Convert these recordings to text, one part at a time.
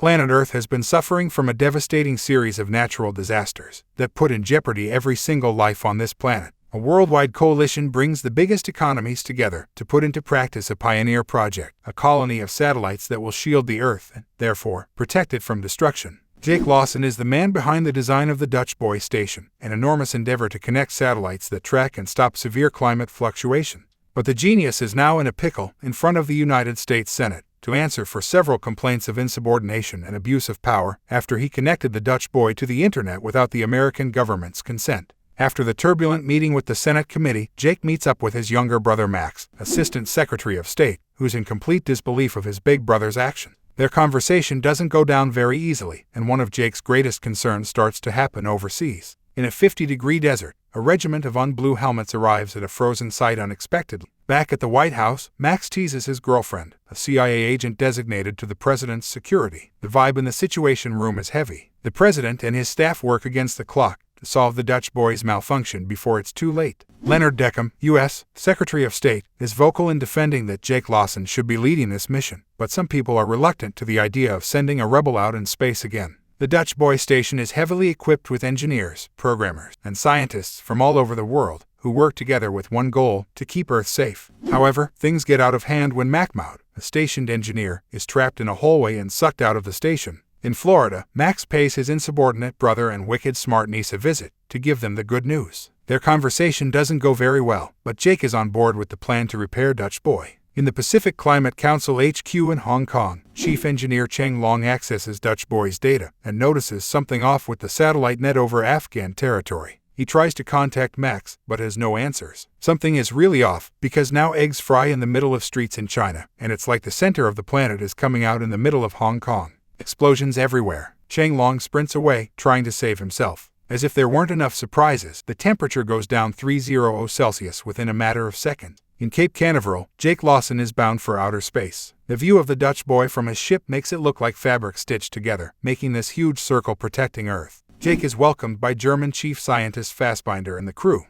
Planet Earth has been suffering from a devastating series of natural disasters that put in jeopardy every single life on this planet. A worldwide coalition brings the biggest economies together to put into practice a pioneer project, a colony of satellites that will shield the Earth and, therefore, protect it from destruction. Jake Lawson is the man behind the design of the Dutch Boy Station, an enormous endeavor to connect satellites that track and stop severe climate fluctuation. But the genius is now in a pickle in front of the United States Senate to answer for several complaints of insubordination and abuse of power after he connected the Dutch boy to the internet without the American government's consent. After the turbulent meeting with the Senate committee, Jake meets up with his younger brother Max, Assistant Secretary of State, who's in complete disbelief of his big brother's action. Their conversation doesn't go down very easily, and one of Jake's greatest concerns starts to happen overseas. In a 50-degree desert, a regiment of unblue helmets arrives at a frozen site unexpectedly. Back at the White House, Max teases his girlfriend, a CIA agent designated to the president's security. The vibe in the Situation Room is heavy. The president and his staff work against the clock to solve the Dutch boy's malfunction before it's too late. Leonard Deckham, U.S. Secretary of State, is vocal in defending that Jake Lawson should be leading this mission, but some people are reluctant to the idea of sending a rebel out in space again. The Dutch Boy Station is heavily equipped with engineers, programmers, and scientists from all over the world who work together with one goal: to keep Earth safe. However, things get out of hand when Macmoud, a stationed engineer, is trapped in a hallway and sucked out of the station. In Florida, Max pays his insubordinate brother and wicked smart niece a visit to give them the good news. Their conversation doesn't go very well, but Jake is on board with the plan to repair Dutch Boy. In the Pacific Climate Council HQ in Hong Kong, Chief Engineer Cheng Long accesses Dutch Boy's data and notices something off with the satellite net over Afghan territory. He tries to contact Max, but has no answers. Something is really off, because now eggs fry in the middle of streets in China, and it's like the center of the planet is coming out in the middle of Hong Kong. Explosions everywhere. Cheng Long sprints away, trying to save himself. As if there weren't enough surprises, the temperature goes down 30 Celsius within a matter of seconds. In Cape Canaveral, Jake Lawson is bound for outer space. The view of the Dutch boy from his ship makes it look like fabric stitched together, making this huge circle protecting Earth. Jake is welcomed by German chief scientist Fassbinder and the crew.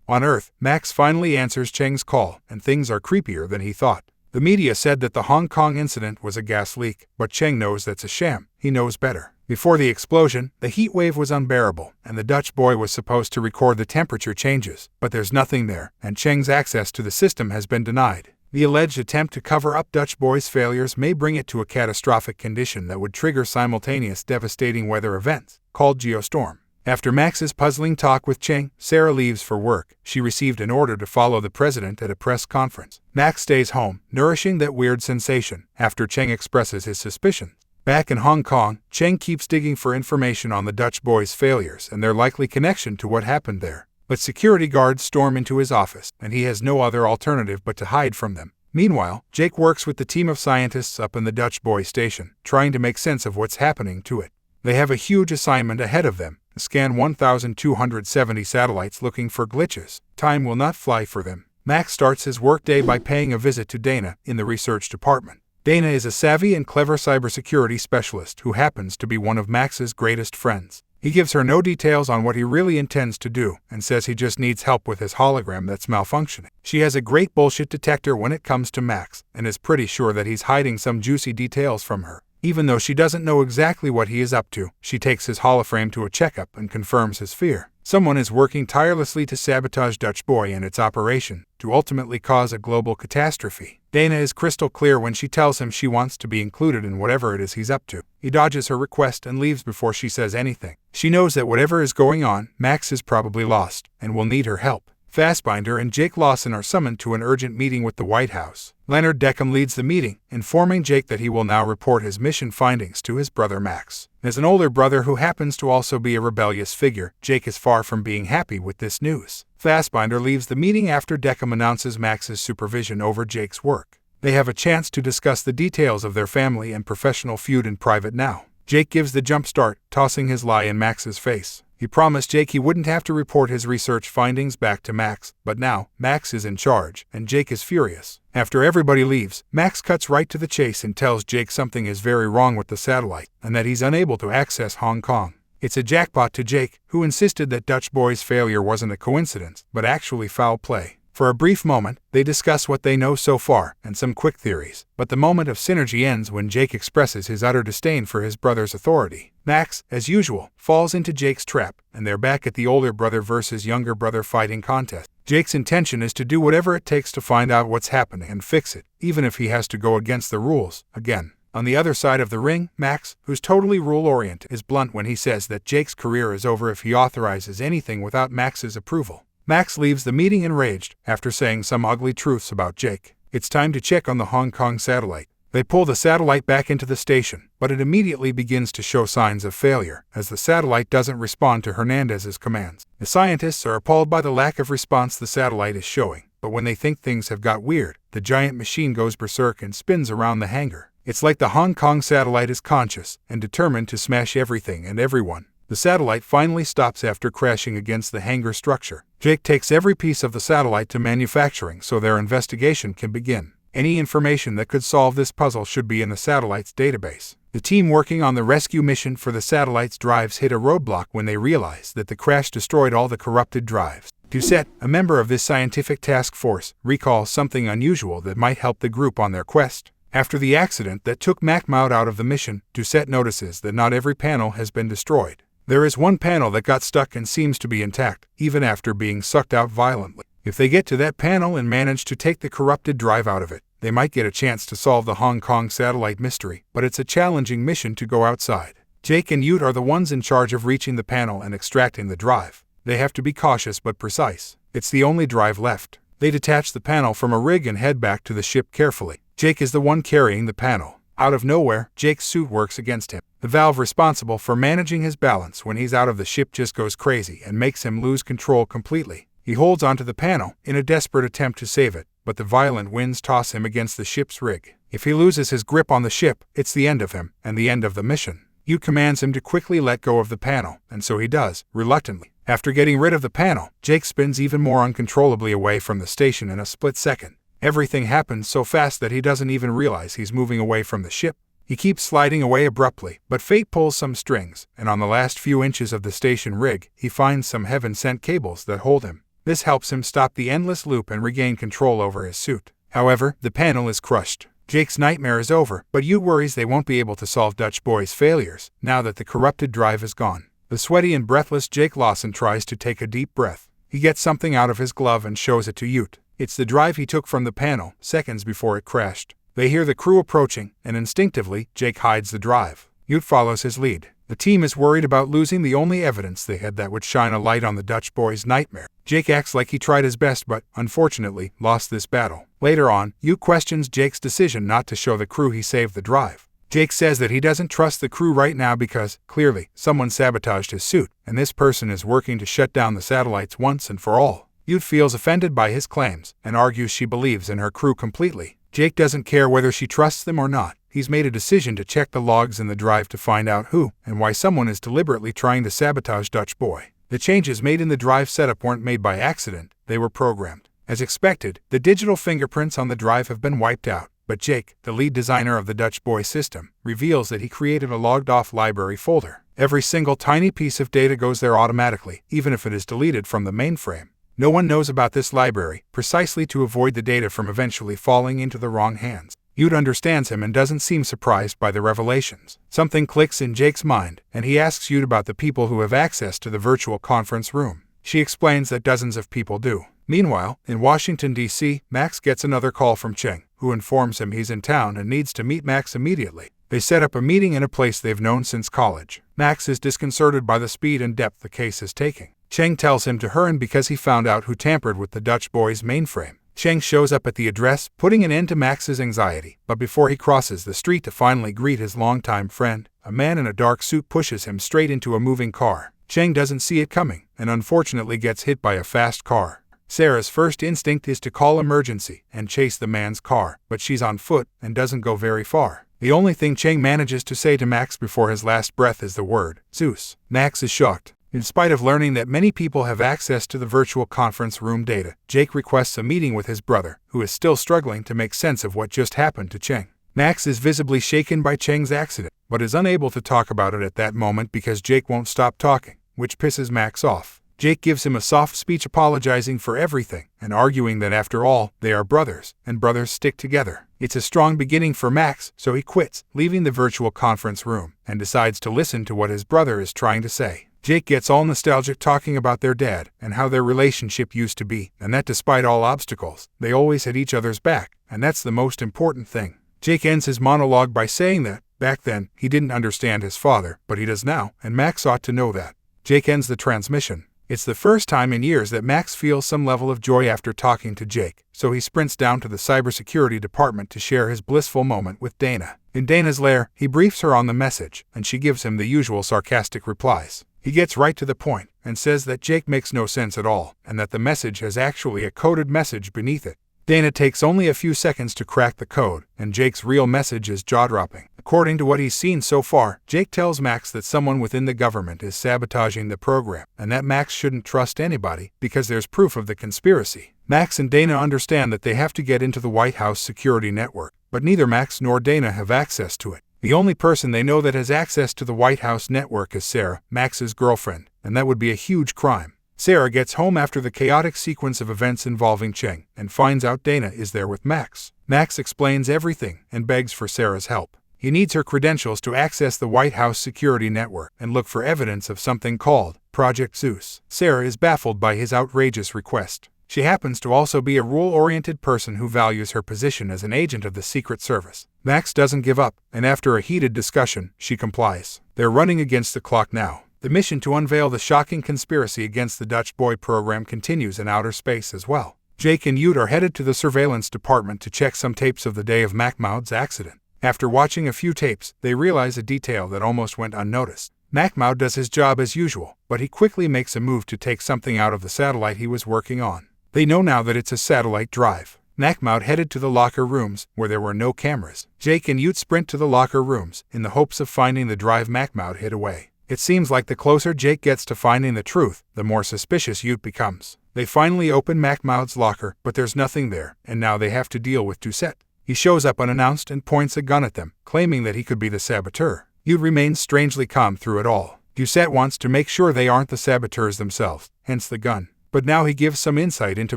On Earth, Max finally answers Cheng's call, and things are creepier than he thought. The media said that the Hong Kong incident was a gas leak, but Cheng knows that's a sham. He knows better. Before the explosion, the heat wave was unbearable, and the Dutch boy was supposed to record the temperature changes, but there's nothing there, and Cheng's access to the system has been denied. The alleged attempt to cover up Dutch boy's failures may bring it to a catastrophic condition that would trigger simultaneous devastating weather events, called Geostorm. After Max's puzzling talk with Cheng, Sarah leaves for work. She received an order to follow the president at a press conference. Max stays home, nourishing that weird sensation, after Cheng expresses his suspicion. Back in Hong Kong, Cheng keeps digging for information on the Dutch boys' failures and their likely connection to what happened there. But security guards storm into his office, and he has no other alternative but to hide from them. Meanwhile, Jake works with the team of scientists up in the Dutch Boy Station, trying to make sense of what's happening to it. They have a huge assignment ahead of them: scan 1,270 satellites looking for glitches. Time will not fly for them. Max starts his workday by paying a visit to Dana in the research department. Dana is a savvy and clever cybersecurity specialist who happens to be one of Max's greatest friends. He gives her no details on what he really intends to do and says he just needs help with his hologram that's malfunctioning. She has a great bullshit detector when it comes to Max and is pretty sure that he's hiding some juicy details from her. Even though she doesn't know exactly what he is up to, she takes his holoframe to a checkup and confirms his fear. Someone is working tirelessly to sabotage Dutch Boy and its operation, to ultimately cause a global catastrophe. Dana is crystal clear when she tells him she wants to be included in whatever it is he's up to. He dodges her request and leaves before she says anything. She knows that whatever is going on, Max is probably lost, and will need her help. Fassbinder and Jake Lawson are summoned to an urgent meeting with the White House. Leonard Deckham leads the meeting, informing Jake that he will now report his mission findings to his brother Max. As an older brother who happens to also be a rebellious figure, Jake is far from being happy with this news. Fassbinder leaves the meeting after Deckham announces Max's supervision over Jake's work. They have a chance to discuss the details of their family and professional feud in private now. Jake gives the jump start, tossing his lie in Max's face. He promised Jake he wouldn't have to report his research findings back to Max, but now, Max is in charge, and Jake is furious. After everybody leaves, Max cuts right to the chase and tells Jake something is very wrong with the satellite, and that he's unable to access Hong Kong. It's a jackpot to Jake, who insisted that Dutch Boy's failure wasn't a coincidence, but actually foul play. For a brief moment, they discuss what they know so far and some quick theories, but the moment of synergy ends when Jake expresses his utter disdain for his brother's authority. Max, as usual, falls into Jake's trap, and they're back at the older brother versus younger brother fighting contest. Jake's intention is to do whatever it takes to find out what's happening and fix it, even if he has to go against the rules, again. On the other side of the ring, Max, who's totally rule-oriented, is blunt when he says that Jake's career is over if he authorizes anything without Max's approval. Max leaves the meeting enraged after saying some ugly truths about Jake. It's time to check on the Hong Kong satellite. They pull the satellite back into the station, but it immediately begins to show signs of failure, as the satellite doesn't respond to Hernandez's commands. The scientists are appalled by the lack of response the satellite is showing, but when they think things have got weird, the giant machine goes berserk and spins around the hangar. It's like the Hong Kong satellite is conscious and determined to smash everything and everyone. The satellite finally stops after crashing against the hangar structure. Jake takes every piece of the satellite to manufacturing so their investigation can begin. Any information that could solve this puzzle should be in the satellite's database. The team working on the rescue mission for the satellite's drives hit a roadblock when they realized that the crash destroyed all the corrupted drives. Doucette, a member of this scientific task force, recalls something unusual that might help the group on their quest. After the accident that took Macmout out of the mission, Doucette notices that not every panel has been destroyed. There is one panel that got stuck and seems to be intact, even after being sucked out violently. If they get to that panel and manage to take the corrupted drive out of it, they might get a chance to solve the Hong Kong satellite mystery, but it's a challenging mission to go outside. Jake and Ute are the ones in charge of reaching the panel and extracting the drive. They have to be cautious but precise. It's the only drive left. They detach the panel from a rig and head back to the ship carefully. Jake is the one carrying the panel. Out of nowhere, Jake's suit works against him. The valve responsible for managing his balance when he's out of the ship just goes crazy and makes him lose control completely. He holds onto the panel in a desperate attempt to save it, but the violent winds toss him against the ship's rig. If he loses his grip on the ship, it's the end of him and the end of the mission. Ute commands him to quickly let go of the panel, and so he does, reluctantly. After getting rid of the panel, Jake spins even more uncontrollably away from the station in a split second. Everything happens so fast that he doesn't even realize he's moving away from the ship. He keeps sliding away abruptly, but fate pulls some strings, and on the last few inches of the station rig, he finds some heaven-sent cables that hold him. This helps him stop the endless loop and regain control over his suit. However, the panel is crushed. Jake's nightmare is over, but Ute worries they won't be able to solve Dutch Boy's failures, now that the corrupted drive is gone. The sweaty and breathless Jake Lawson tries to take a deep breath. He gets something out of his glove and shows it to Ute. It's the drive he took from the panel, seconds before it crashed. They hear the crew approaching, and instinctively, Jake hides the drive. Ute follows his lead. The team is worried about losing the only evidence they had that would shine a light on the Dutch boy's nightmare. Jake acts like he tried his best but, unfortunately, lost this battle. Later on, Ute questions Jake's decision not to show the crew he saved the drive. Jake says that he doesn't trust the crew right now because, clearly, someone sabotaged his suit, and this person is working to shut down the satellites once and for all. Ute feels offended by his claims, and argues she believes in her crew completely. Jake doesn't care whether she trusts them or not. He's made a decision to check the logs in the drive to find out who and why someone is deliberately trying to sabotage Dutch Boy. The changes made in the drive setup weren't made by accident, they were programmed. As expected, the digital fingerprints on the drive have been wiped out, but Jake, the lead designer of the Dutch Boy system, reveals that he created a logged-off library folder. Every single tiny piece of data goes there automatically, even if it is deleted from the mainframe. No one knows about this library, precisely to avoid the data from eventually falling into the wrong hands. Ute understands him and doesn't seem surprised by the revelations. Something clicks in Jake's mind, and he asks Ute about the people who have access to the virtual conference room. She explains that dozens of people do. Meanwhile, in Washington, D.C., Max gets another call from Cheng, who informs him he's in town and needs to meet Max immediately. They set up a meeting in a place they've known since college. Max is disconcerted by the speed and depth the case is taking. Cheng tells him to hurry because he found out who tampered with the Dutch boy's mainframe. Cheng shows up at the address, putting an end to Max's anxiety, but before he crosses the street to finally greet his longtime friend, a man in a dark suit pushes him straight into a moving car. Cheng doesn't see it coming, and unfortunately gets hit by a fast car. Sarah's first instinct is to call emergency and chase the man's car, but she's on foot and doesn't go very far. The only thing Cheng manages to say to Max before his last breath is the word, Zeus. Max is shocked. In spite of learning that many people have access to the virtual conference room data, Jake requests a meeting with his brother, who is still struggling to make sense of what just happened to Cheng. Max is visibly shaken by Cheng's accident, but is unable to talk about it at that moment because Jake won't stop talking, which pisses Max off. Jake gives him a soft speech apologizing for everything and arguing that after all, they are brothers, and brothers stick together. It's a strong beginning for Max, so he quits, leaving the virtual conference room, and decides to listen to what his brother is trying to say. Jake gets all nostalgic talking about their dad and how their relationship used to be, and that despite all obstacles, they always had each other's back, and that's the most important thing. Jake ends his monologue by saying that, back then, he didn't understand his father, but he does now, and Max ought to know that. Jake ends the transmission. It's the first time in years that Max feels some level of joy after talking to Jake, so he sprints down to the cybersecurity department to share his blissful moment with Dana. In Dana's lair, he briefs her on the message, and she gives him the usual sarcastic replies. He gets right to the point and says that Jake makes no sense at all, and that the message has actually a coded message beneath it. Dana takes only a few seconds to crack the code, and Jake's real message is jaw-dropping. According to what he's seen so far, Jake tells Max that someone within the government is sabotaging the program, and that Max shouldn't trust anybody because there's proof of the conspiracy. Max and Dana understand that they have to get into the White House security network, but neither Max nor Dana have access to it. The only person they know that has access to the White House network is Sarah, Max's girlfriend, and that would be a huge crime. Sarah gets home after the chaotic sequence of events involving Cheng and finds out Dana is there with Max. Max explains everything and begs for Sarah's help. He needs her credentials to access the White House security network and look for evidence of something called Project Zeus. Sarah is baffled by his outrageous request. She happens to also be a rule-oriented person who values her position as an agent of the Secret Service. Max doesn't give up, and after a heated discussion, she complies. They're running against the clock now. The mission to unveil the shocking conspiracy against the Dutch boy program continues in outer space as well. Jake and Ute are headed to the surveillance department to check some tapes of the day of Macmaud's accident. After watching a few tapes, they realize a detail that almost went unnoticed. Macmaud does his job as usual, but he quickly makes a move to take something out of the satellite he was working on. They know now that it's a satellite drive. Macmaud headed to the locker rooms, where there were no cameras. Jake and Ute sprint to the locker rooms, in the hopes of finding the drive Macmaud hid away. It seems like the closer Jake gets to finding the truth, the more suspicious Ute becomes. They finally open Macmaud's locker, but there's nothing there, and now they have to deal with Doucette. He shows up unannounced and points a gun at them, claiming that he could be the saboteur. Ute remains strangely calm through it all. Doucette wants to make sure they aren't the saboteurs themselves, hence the gun. But now he gives some insight into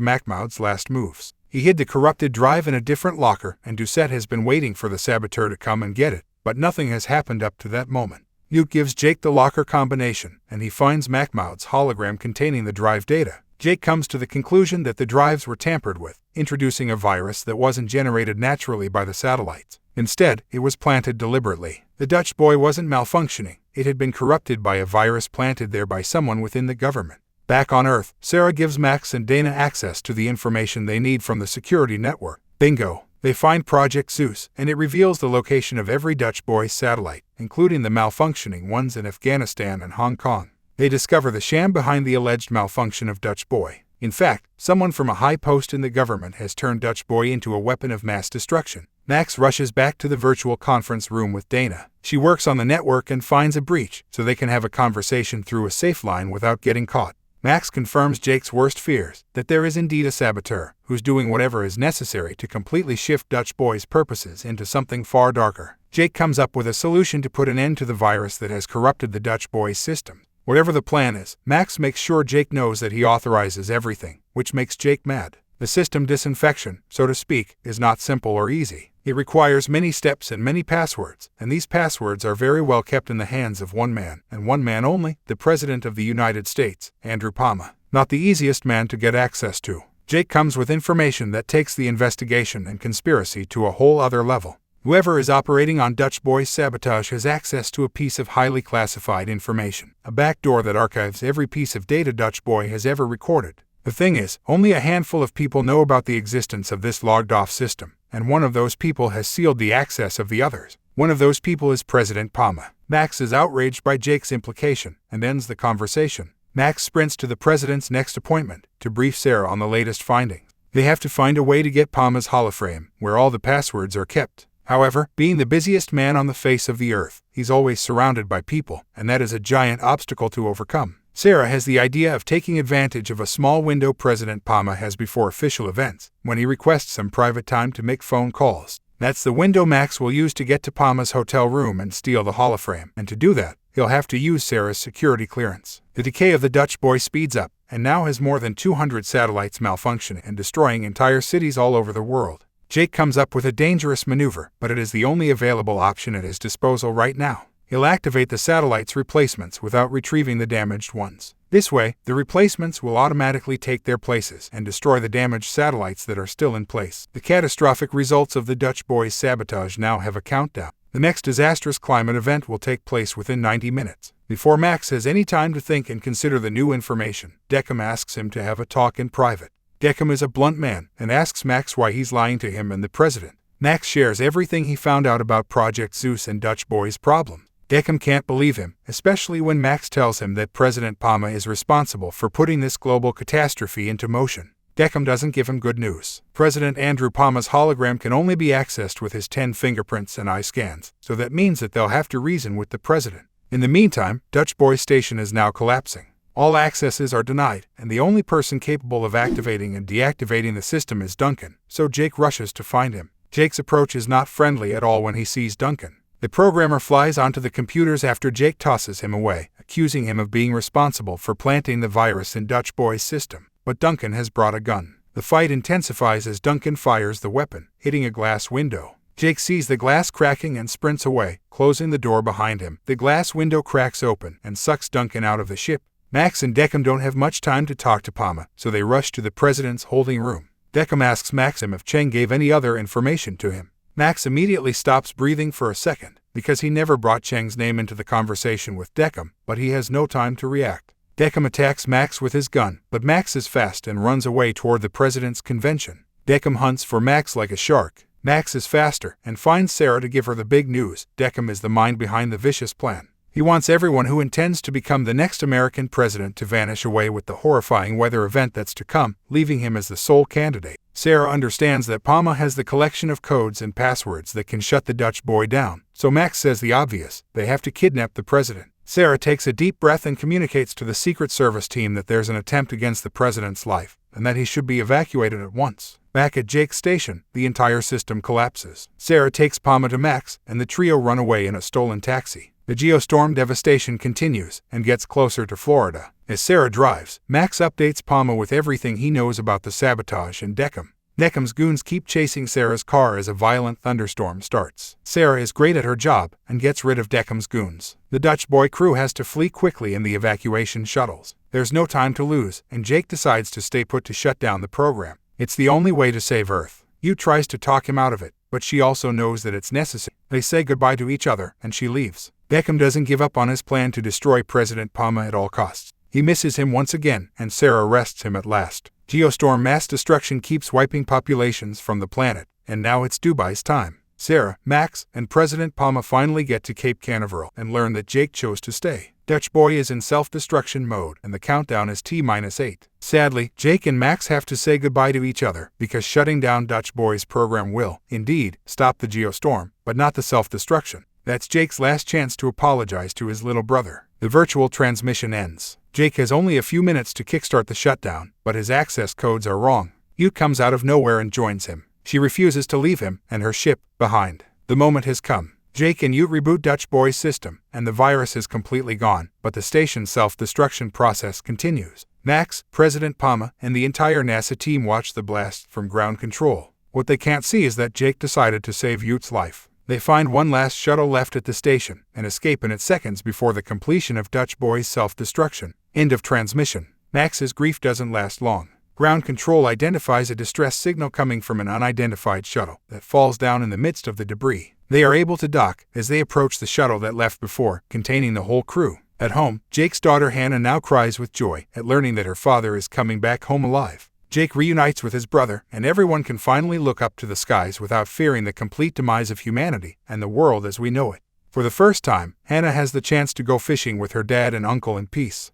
Macmaud's last moves. He hid the corrupted drive in a different locker, and Doucette has been waiting for the saboteur to come and get it, but nothing has happened up to that moment. Ute gives Jake the locker combination, and he finds Macmaud's hologram containing the drive data. Jake comes to the conclusion that the drives were tampered with, introducing a virus that wasn't generated naturally by the satellites. Instead, it was planted deliberately. The Dutch boy wasn't malfunctioning, it had been corrupted by a virus planted there by someone within the government. Back on Earth, Sarah gives Max and Dana access to the information they need from the security network. Bingo! They find Project Zeus, and it reveals the location of every Dutch boy's satellite, including the malfunctioning ones in Afghanistan and Hong Kong. They discover the sham behind the alleged malfunction of Dutch boy. In fact, someone from a high post in the government has turned Dutch boy into a weapon of mass destruction. Max rushes back to the virtual conference room with Dana. She works on the network and finds a breach, so they can have a conversation through a safe line without getting caught. Max confirms Jake's worst fears, that there is indeed a saboteur, who's doing whatever is necessary to completely shift Dutch boy's purposes into something far darker. Jake comes up with a solution to put an end to the virus that has corrupted the Dutch boy's system. Whatever the plan is, Max makes sure Jake knows that he authorizes everything, which makes Jake mad. The system disinfection, so to speak, is not simple or easy. It requires many steps and many passwords, and these passwords are very well kept in the hands of one man, and one man only, the President of the United States, Andrew Palmer. Not the easiest man to get access to. Jake comes with information that takes the investigation and conspiracy to a whole other level. Whoever is operating on Dutch boy's sabotage has access to a piece of highly classified information, a backdoor that archives every piece of data Dutch boy has ever recorded. The thing is, only a handful of people know about the existence of this logged-off system, and one of those people has sealed the access of the others. One of those people is President Palmer. Max is outraged by Jake's implication, and ends the conversation. Max sprints to the president's next appointment, to brief Sarah on the latest findings. They have to find a way to get Palmer's holoframe, where all the passwords are kept. However, being the busiest man on the face of the earth, he's always surrounded by people, and that is a giant obstacle to overcome. Sarah has the idea of taking advantage of a small window President Palmer has before official events, when he requests some private time to make phone calls. That's the window Max will use to get to Palmer's hotel room and steal the holoframe, and to do that, he'll have to use Sarah's security clearance. The decay of the Dutch boy speeds up, and now has more than 200 satellites malfunctioning and destroying entire cities all over the world. Jake comes up with a dangerous maneuver, but it is the only available option at his disposal right now. He'll activate the satellite's replacements without retrieving the damaged ones. This way, the replacements will automatically take their places and destroy the damaged satellites that are still in place. The catastrophic results of the Dutch boy's sabotage now have a countdown. The next disastrous climate event will take place within 90 minutes. Before Max has any time to think and consider the new information, Deckham asks him to have a talk in private. Deckham is a blunt man and asks Max why he's lying to him and the president. Max shares everything he found out about Project Zeus and Dutch boy's problem. Deckham can't believe him, especially when Max tells him that President Palma is responsible for putting this global catastrophe into motion. Deckham doesn't give him good news. President Andrew Palma's hologram can only be accessed with his 10 fingerprints and eye scans, so that means that they'll have to reason with the president. In the meantime, Dutch boy's station is now collapsing. All accesses are denied, and the only person capable of activating and deactivating the system is Duncan, so Jake rushes to find him. Jake's approach is not friendly at all when he sees Duncan. The programmer flies onto the computers after Jake tosses him away, accusing him of being responsible for planting the virus in Dutch boy's system. But Duncan has brought a gun. The fight intensifies as Duncan fires the weapon, hitting a glass window. Jake sees the glass cracking and sprints away, closing the door behind him. The glass window cracks open and sucks Duncan out of the ship. Max and Deckham don't have much time to talk to Palma, so they rush to the president's holding room. Deckham asks Maxim if Cheng gave any other information to him. Max immediately stops breathing for a second, because he never brought Cheng's name into the conversation with Deckham, but he has no time to react. Deckham attacks Max with his gun, but Max is fast and runs away toward the president's convention. Deckham hunts for Max like a shark. Max is faster and finds Sarah to give her the big news. Deckham is the mind behind the vicious plan. He wants everyone who intends to become the next American president to vanish away with the horrifying weather event that's to come, leaving him as the sole candidate. Sarah understands that Palma has the collection of codes and passwords that can shut the Dutch boy down, so Max says the obvious: they have to kidnap the president. Sarah takes a deep breath and communicates to the Secret Service team that there's an attempt against the president's life, and that he should be evacuated at once. Back at Jake's station, the entire system collapses. Sarah takes Palma to Max, and the trio run away in a stolen taxi. The Geostorm Devastation continues and gets closer to Florida. As Sarah drives, Max updates Palma with everything he knows about the sabotage and Deckham. Deckham's goons keep chasing Sarah's car as a violent thunderstorm starts. Sarah is great at her job and gets rid of Deckham's goons. The Dutch boy crew has to flee quickly in the evacuation shuttles. There's no time to lose, and Jake decides to stay put to shut down the program. It's the only way to save Earth. Yu tries to talk him out of it, but she also knows that it's necessary. They say goodbye to each other, and she leaves. Deckham doesn't give up on his plan to destroy President Palma at all costs. He misses him once again, and Sarah arrests him at last. Geostorm mass destruction keeps wiping populations from the planet, and now it's Dubai's time. Sarah, Max, and President Palma finally get to Cape Canaveral and learn that Jake chose to stay. Dutch boy is in self-destruction mode, and the countdown is T-8. Sadly, Jake and Max have to say goodbye to each other, because shutting down Dutch boy's program will, indeed, stop the Geostorm, but not the self-destruction. That's Jake's last chance to apologize to his little brother. The virtual transmission ends. Jake has only a few minutes to kickstart the shutdown, but his access codes are wrong. Yu comes out of nowhere and joins him. She refuses to leave him and her ship behind. The moment has come. Jake and Yu reboot Dutch boy's system, and the virus is completely gone, but the station's self-destruction process continues. Max, President Palma, and the entire NASA team watch the blast from ground control. What they can't see is that Jake decided to save Yu's life. They find one last shuttle left at the station and escape in it seconds before the completion of Dutch boy's self-destruction. End of transmission. Max's grief doesn't last long. Ground control identifies a distress signal coming from an unidentified shuttle that falls down in the midst of the debris. They are able to dock as they approach the shuttle that left before, containing the whole crew. At home, Jake's daughter Hannah now cries with joy at learning that her father is coming back home alive. Jake reunites with his brother, and everyone can finally look up to the skies without fearing the complete demise of humanity and the world as we know it. For the first time, Hannah has the chance to go fishing with her dad and uncle in peace.